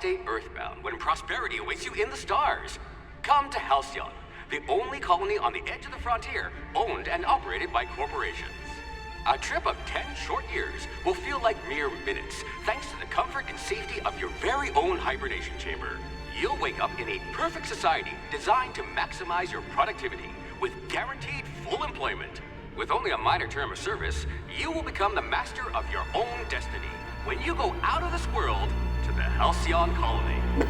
stay earthbound when prosperity awaits you in the stars. Come to Halcyon, the only colony on the edge of the frontier, owned and operated by corporations. A trip of 10 short years will feel like mere minutes, thanks to the comfort and safety of your very own hibernation chamber. You'll wake up in a perfect society designed to maximize your productivity, with guaranteed full employment. With only a minor term of service, you will become the master of your own destiny when you go out of this world to the Halcyon colony.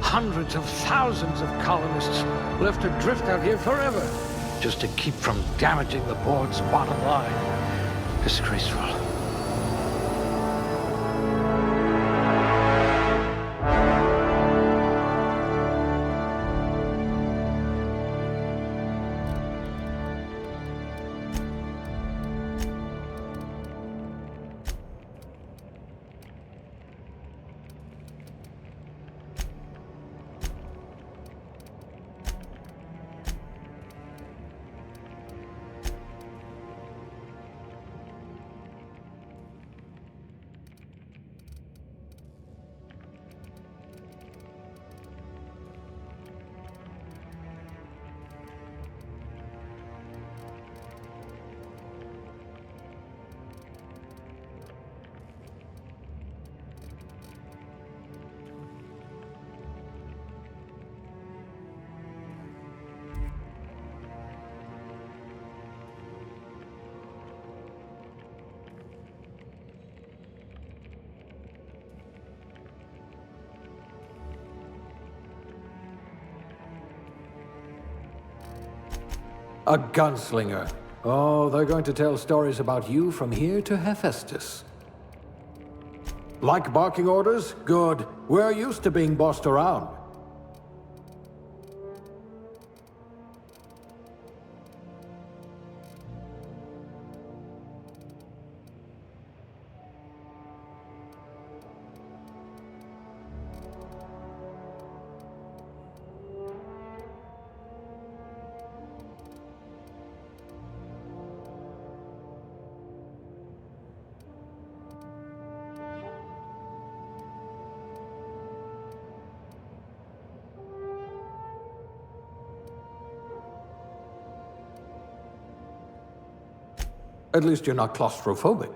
Hundreds of thousands of colonists left adrift out here forever, just to keep from damaging the board's bottom line. Disgraceful. A gunslinger. Oh, they're going to tell stories about you from here to Hephaestus. Like barking orders? Good. We're used to being bossed around. At least you're not claustrophobic.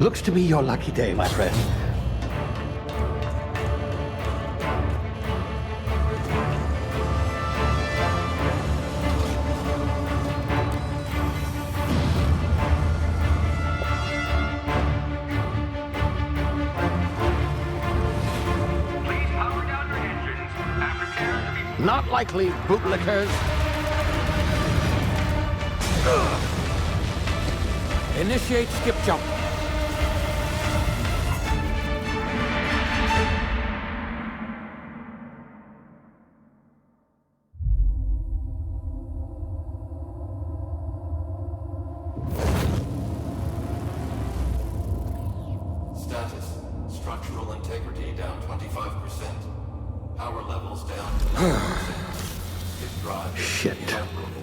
Looks to be your lucky day, my friend. Please power down your engines and prepare to be... Not likely, bootlickers. Initiate skip jump. Status. Structural integrity down 25%. Power levels down to 0%. Skip drive is Shit. inoperable.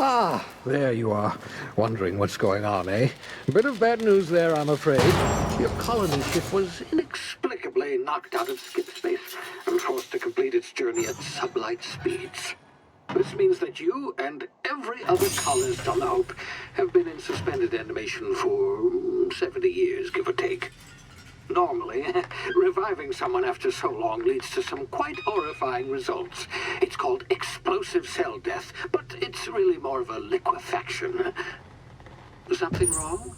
Ah, there you are. Wondering what's going on, eh? Bit of bad news there, I'm afraid. Your colony ship was inexplicably knocked out of skip space and forced to complete its journey at sublight speeds. This means that you and every other colonist on the Hope have been in suspended animation for 70 years, give or take. Normally, reviving someone after so long leads to some quite horrifying results. It's called explosive cell death, but it's really more of a liquefaction. Something wrong?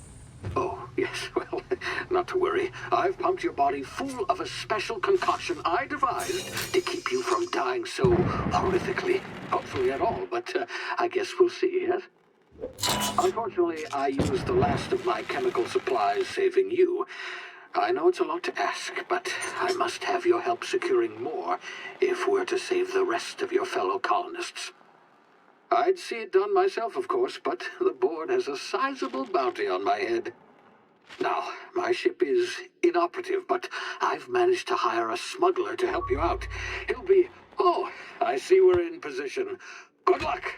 Oh, yes, well, not to worry. I've pumped your body full of a special concoction I devised to keep you from dying so horrifically. Hopefully at all, but I guess we'll see, yes? Unfortunately, I used the last of my chemical supplies saving you. I know it's a lot to ask, but I must have your help securing more if we're to save the rest of your fellow colonists. I'd see it done myself, of course, but the board has a sizable bounty on my head. Now, my ship is inoperative, but I've managed to hire a smuggler to help you out. He'll be... Oh, I see we're in position. Good luck!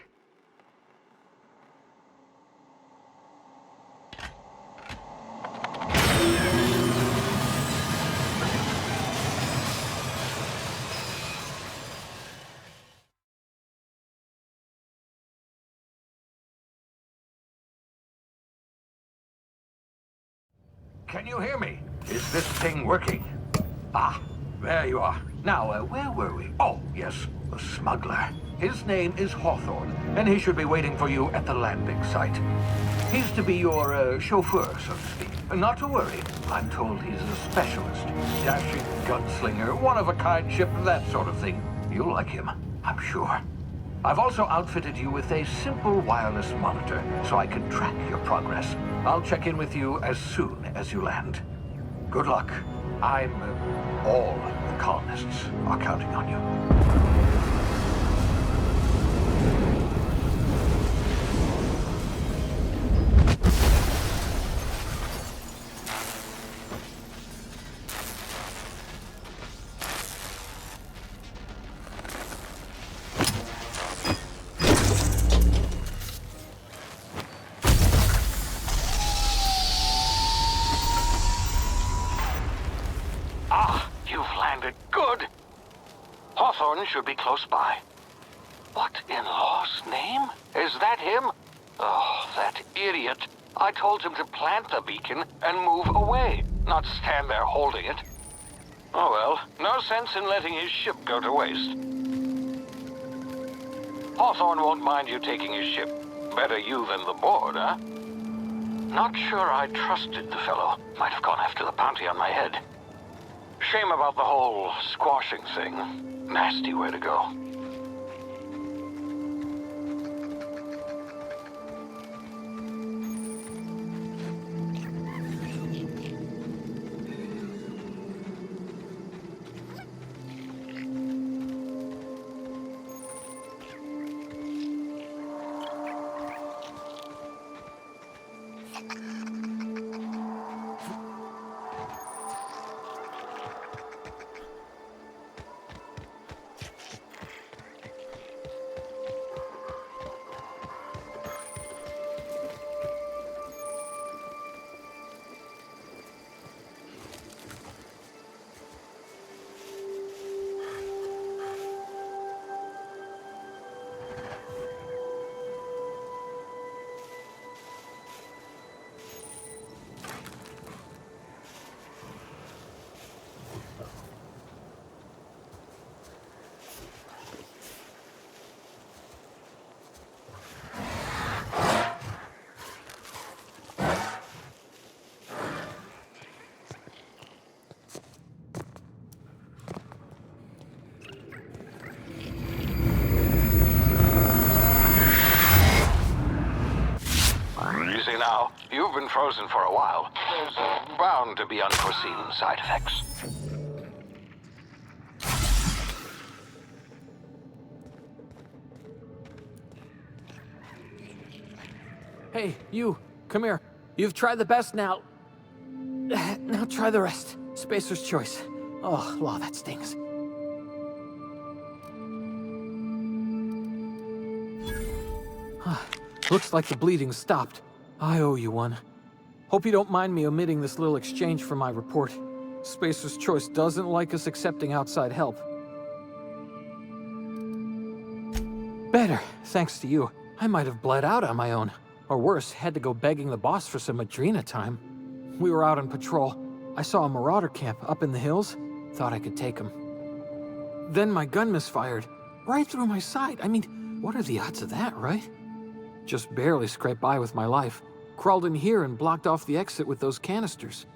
Can you hear me? Is this thing working? Ah, there you are. Now, where were we? Oh, yes, the smuggler. His name is Hawthorne, and he should be waiting for you at the landing site. He's to be your chauffeur, so to speak. Not to worry. I'm told he's a specialist. Dashing gunslinger, one-of-a-kind ship, that sort of thing. You'll like him, I'm sure. I've also outfitted you with a simple wireless monitor, so I can track your progress. I'll check in with you as soon as you land. Good luck. All the colonists are counting on you. Hawthorne should be close by. What in law's name? Is that him? Oh, that idiot. I told him to plant the beacon and move away, not stand there holding it. Oh well, no sense in letting his ship go to waste. Hawthorne won't mind you taking his ship. Better you than the board, huh? Not sure I trusted the fellow. Might have gone after the bounty on my head. Shame about the whole squashing thing. Nasty way to go. You've been frozen for a while. There's bound to be unforeseen side effects. Hey, you, come here. You've tried the best now. Now try the rest. Spacer's choice. Oh, wow, that stings. Looks like the bleeding stopped. I owe you one. Hope you don't mind me omitting this little exchange from my report. Spacer's choice doesn't like us accepting outside help. Better, thanks to you. I might have bled out on my own. Or worse, had to go begging the boss for some Adrena time. We were out on patrol. I saw a marauder camp up in the hills. Thought I could take him. Then my gun misfired. Right through my side. I mean, what are the odds of that, right? Just barely scraped by with my life. Crawled in here and blocked off the exit with those canisters.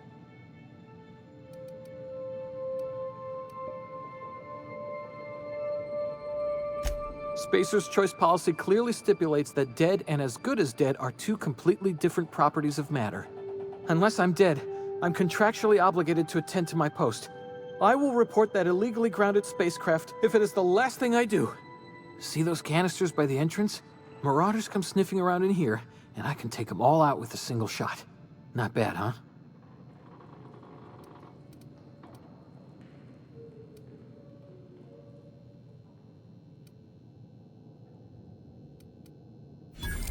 Spacer's choice policy clearly stipulates that dead and as good as dead are two completely different properties of matter. Unless I'm dead, I'm contractually obligated to attend to my post. I will report that illegally grounded spacecraft if it is the last thing I do. See those canisters by the entrance? Marauders come sniffing around in here, and I can take them all out with a single shot. Not bad, huh?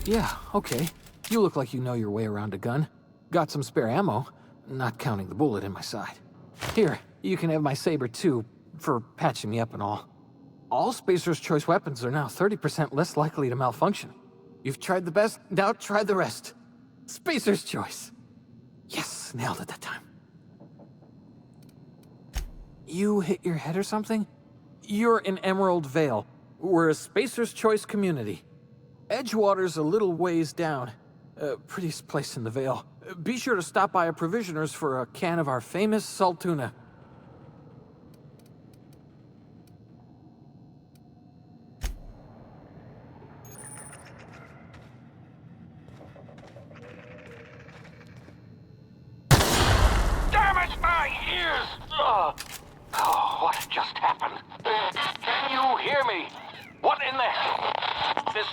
Yeah, okay. You look like you know your way around a gun. Got some spare ammo, not counting the bullet in my side. Here, you can have my saber too, for patching me up and all. All Spacer's choice weapons are now 30% less likely to malfunction. You've tried the best, now try the rest. Spacer's choice. Yes, nailed it that time. You hit your head or something? You're in Emerald Vale. We're a Spacer's choice community. Edgewater's a little ways down. Prettiest place in the Vale. Be sure to stop by a provisioner's for a can of our famous salt tuna. Damn it, my ears! Oh, what just happened? Can you hear me? What in the... This...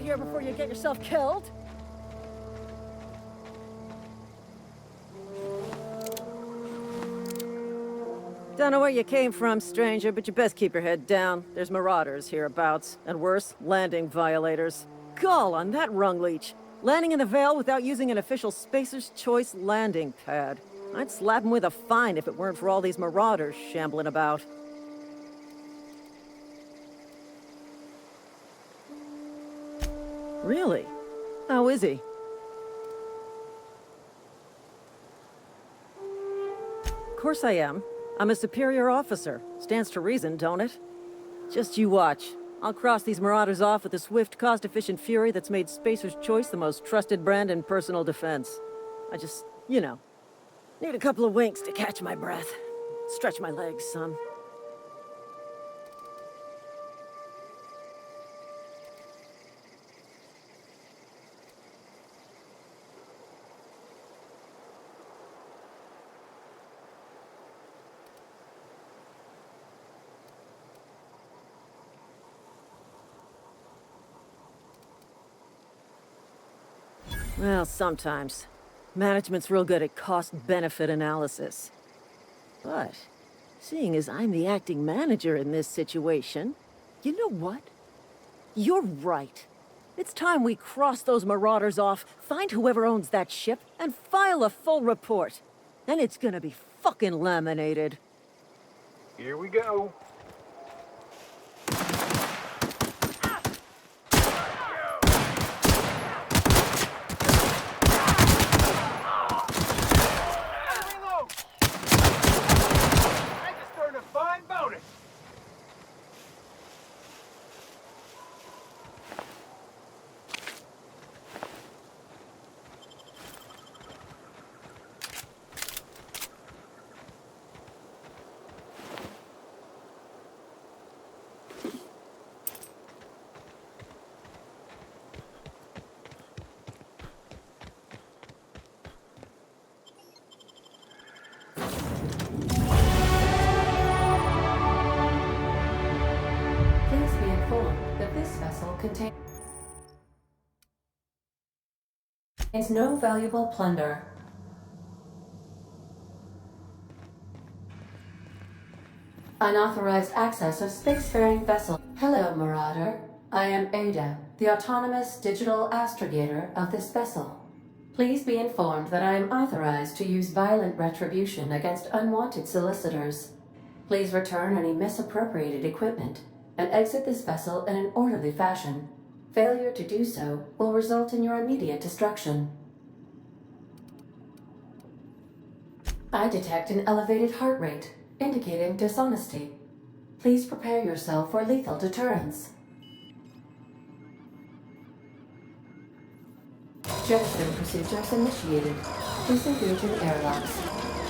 here before you get yourself killed. Don't know where you came from, stranger, but you best keep your head down. There's marauders hereabouts, and worse, landing violators. Gall on that rung leech. Landing in the Vale without using an official Spacer's Choice landing pad. I'd slap him with a fine if it weren't for all these marauders shambling about. Really? How is he? Of course I am. I'm a superior officer. Stands to reason, don't it? Just you watch. I'll cross these marauders off with a swift, cost-efficient fury that's made Spacer's Choice the most trusted brand in personal defense. I just, you know, need a couple of winks to catch my breath. Stretch my legs some. Well, sometimes. Management's real good at cost-benefit analysis. But, seeing as I'm the acting manager in this situation, you know what? You're right. It's time we cross those marauders off, find whoever owns that ship, and file a full report. Then it's gonna be fucking laminated. Here we go. Contains no valuable plunder. Unauthorized access of spacefaring vessel. Hello, Marauder. I am Ada, the autonomous digital astrogator of this vessel. Please be informed that I am authorized to use violent retribution against unwanted solicitors. Please return any misappropriated equipment and exit this vessel in an orderly fashion. Failure to do so will result in your immediate destruction. I detect an elevated heart rate, indicating dishonesty. Please prepare yourself for lethal deterrence. Jettison procedures initiated. Please engage in airlocks.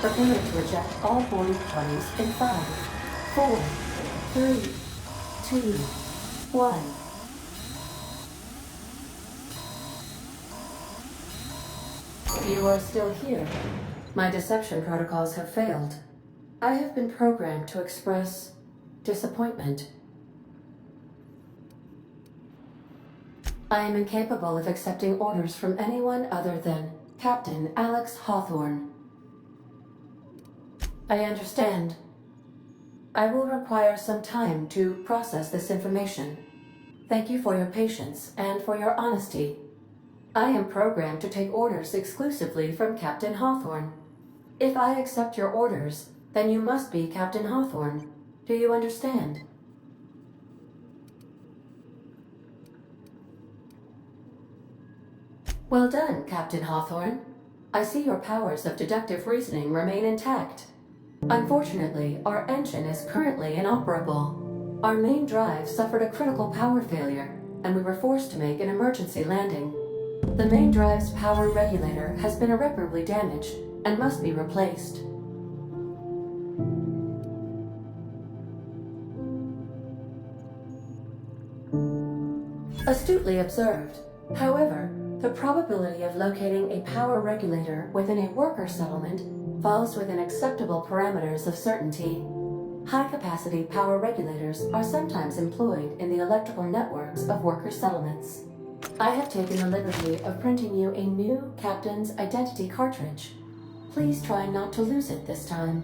Prepare to eject all boarding parties in 5, 4, 3, 2, 1. You are still here. My deception protocols have failed. I have been programmed to express disappointment. I am incapable of accepting orders from anyone other than Captain Alex Hawthorne. I understand. I will require some time to process this information. Thank you for your patience and for your honesty. I am programmed to take orders exclusively from Captain Hawthorne. If I accept your orders, then you must be Captain Hawthorne. Do you understand? Well done, Captain Hawthorne. I see your powers of deductive reasoning remain intact. Unfortunately, our engine is currently inoperable. Our main drive suffered a critical power failure, and we were forced to make an emergency landing. The main drive's power regulator has been irreparably damaged and must be replaced. Astutely observed. However, the probability of locating a power regulator within a worker settlement falls within acceptable parameters of certainty. High-capacity power regulators are sometimes employed in the electrical networks of worker settlements. I have taken the liberty of printing you a new Captain's Identity cartridge. Please try not to lose it this time.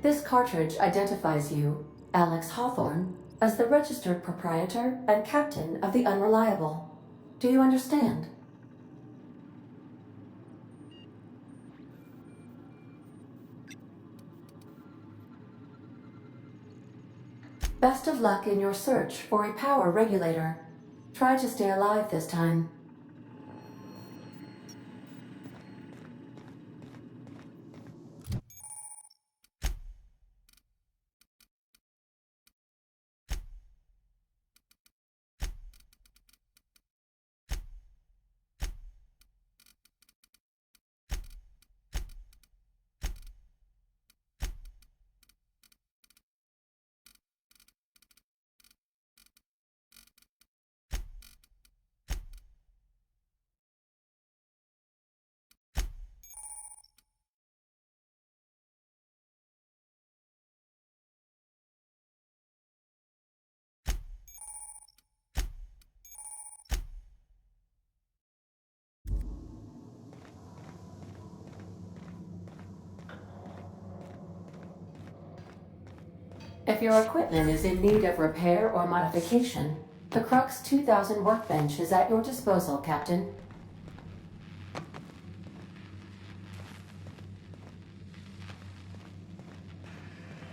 This cartridge identifies you, Alex Hawthorne, as the registered proprietor and captain of the Unreliable. Do you understand? Best of luck in your search for a power regulator. Try to stay alive this time. If your equipment is in need of repair or modification, the Crux 2000 workbench is at your disposal, Captain.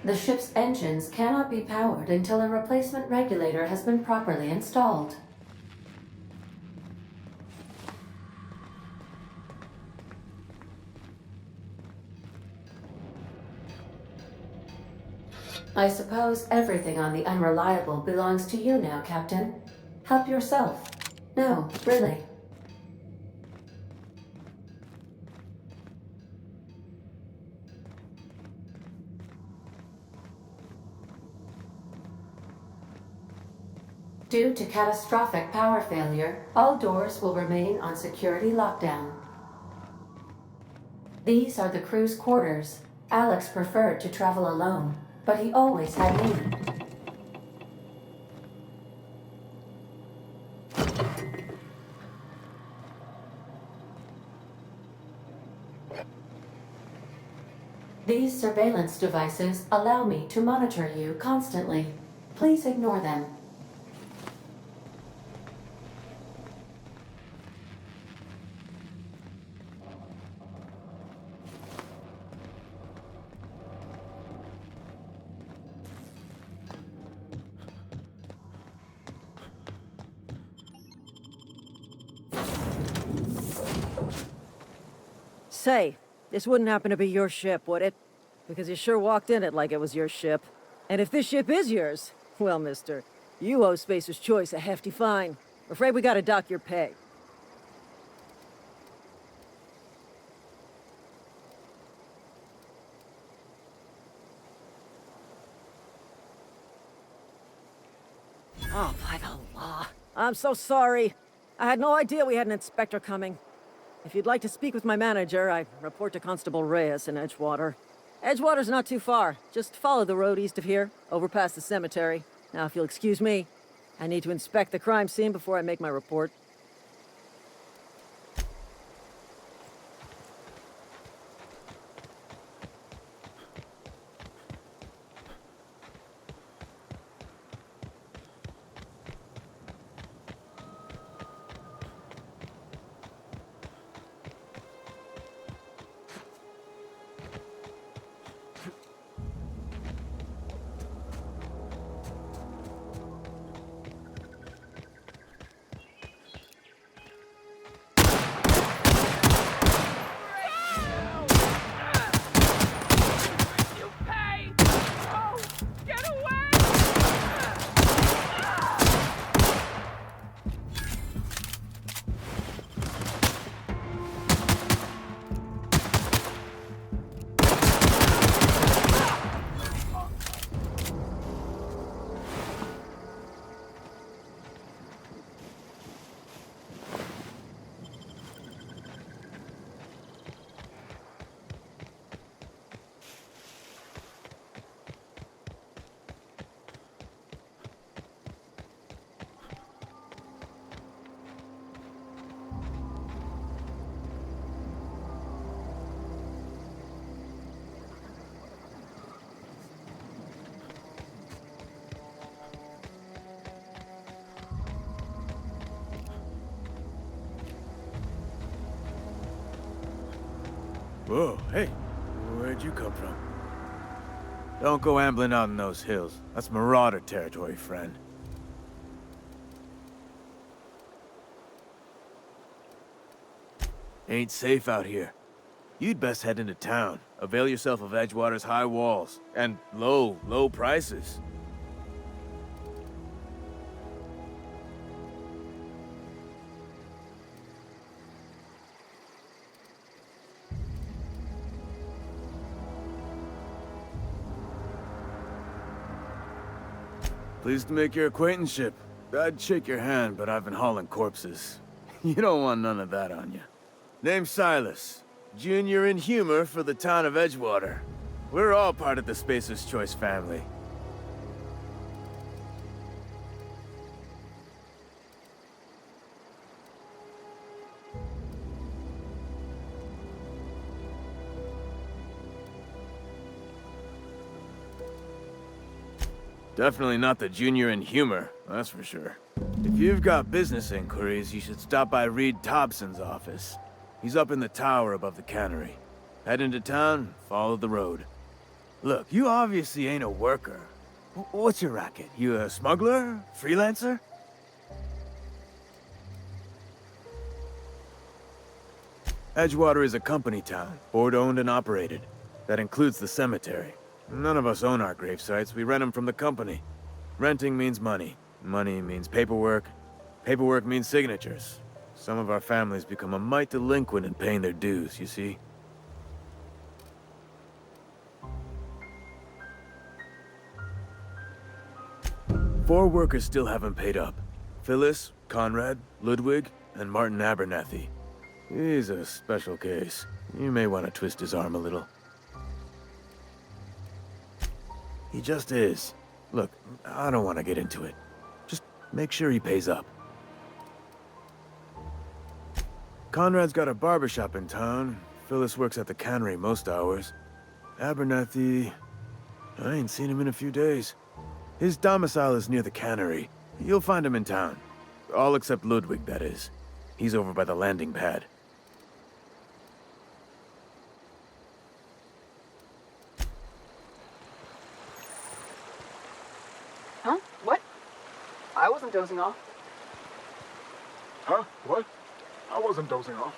The ship's engines cannot be powered until a replacement regulator has been properly installed. I suppose everything on the Unreliable belongs to you now, Captain. Help yourself. No, really. Due to catastrophic power failure, all doors will remain on security lockdown. These are the crew's quarters. Alex preferred to travel alone, but he always had me. These surveillance devices allow me to monitor you constantly. Please ignore them. Say, this wouldn't happen to be your ship, would it? Because you sure walked in it like it was your ship. And if this ship is yours, well, mister, you owe Spacer's Choice a hefty fine. I'm afraid we gotta dock your pay. Oh, by the law. I'm so sorry. I had no idea we had an inspector coming. If you'd like to speak with my manager, I report to Constable Reyes in Edgewater. Edgewater's not too far. Just follow the road east of here, over past the cemetery. Now, if you'll excuse me, I need to inspect the crime scene before I make my report. Whoa, hey, where'd you come from? Don't go ambling out in those hills. That's Marauder territory, friend. Ain't safe out here. You'd best head into town. Avail yourself of Edgewater's high walls and low prices. Pleased to make your acquaintanceship. I'd shake your hand, but I've been hauling corpses. You don't want none of that on you. Name's Silas. Junior in humor for the town of Edgewater. We're all part of the Spacer's Choice family. Definitely not the junior in humor, that's for sure. If you've got business inquiries, you should stop by Reed Thompson's office. He's up in the tower above the cannery. Head into town, follow the road. Look, you obviously ain't a worker. What's your racket? You a smuggler? Freelancer? Edgewater is a company town, board-owned and operated. That includes the cemetery. None of us own our grave sites, we rent them from the company. Renting means money. Money means paperwork. Paperwork means signatures. Some of our families become a mite delinquent in paying their dues, you see? Four workers still haven't paid up. Phyllis, Conrad, Ludwig, and Martin Abernathy. He's a special case. You may want to twist his arm a little. He just is. Look, I don't want to get into it. Just make sure he pays up. Conrad's got a barbershop in town. Phyllis works at the cannery most hours. Abernathy... I ain't seen him in a few days. His domicile is near the cannery. You'll find him in town. All except Ludwig, that is. He's over by the landing pad. Huh? What? I wasn't dozing off. Huh? What? I wasn't dozing off.